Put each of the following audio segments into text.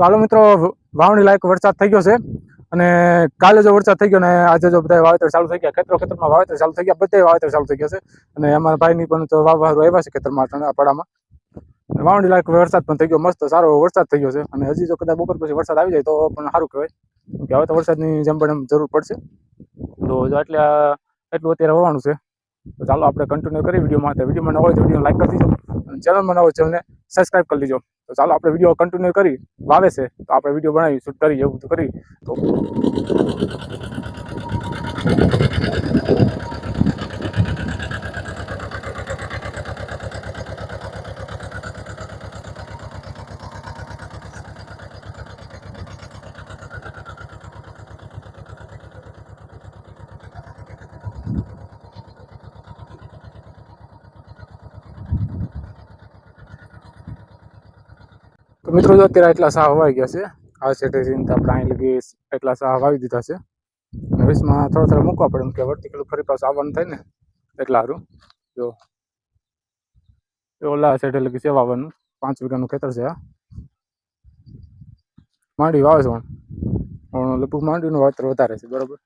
તો હાલો મિત્રો, વાવણી લાયક વરસાદ થઈ ગયો છે અને કાલે જો વરસાદ થઈ ગયો ને આજે જો બધા વાવેતર ચાલુ થઈ ગયા, ખેતરમાં વાવેતર ચાલુ થઈ ગયા, બધે વાવેતર ચાલુ થઈ ગયા છે. અને અમારા ભાઈની પણ તો વાવવાનું આવ્યા છે ખેતરમાં પડામાં. વાવણી લાયક વરસાદ પણ થઈ ગયો, મસ્ત સારો વરસાદ થઈ ગયો છે. અને હજી જો કદાચ બપોર પછી વરસાદ આવી જાય તો પણ સારું કહેવાય, કે હવે તો વરસાદની જેમ પણ એમ જરૂર પડશે. તો જો એટલું અત્યારે હોવાનું છે. તો ચાલો આપણે કન્ટિન્યુ કરી વિડીયોમાં. તો વિડીયોમાં ન હોય તો વિડીયો લાઈક કરી દીજો અને ચેનલમાં ન હોય ચેનલને સબસ્ક્રાઈબ કરી દીજો. તો ચાલો આપણે વિડીયો કન્ટિન્યુ કરી, વાવે છે તો આપણે વિડીયો બનાવી, શૂટ કરી, એવું બધું કરી. તો મિત્રો જો અત્યારે એટલા સાહ વાવી ગયા છે. આ સેટેથી આપણે અહીં લગી એટલા સાહ વાવી દીધા છે. અને વીસમાં થોડા મૂકવા પડે, એમ કે વર્ટિકલ ફરી પાછું આવવાનું થાય ને એટલા સારું. જો ઓલા સેટે લગી છે વાવવાનું, 5 વીઘાનું ખેતર છે. આ માંડવી વાવે છે. લગભગ માંડવીનું વાવેતર વધારે છે, બરાબર.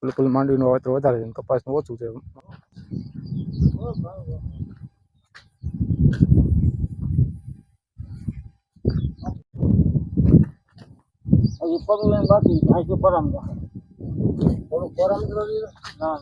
લગભગ માંડવીનું વાવેતર વધારે છે, કપાસનું ઓછું છે. પરમ બાકી આખી પરમ ના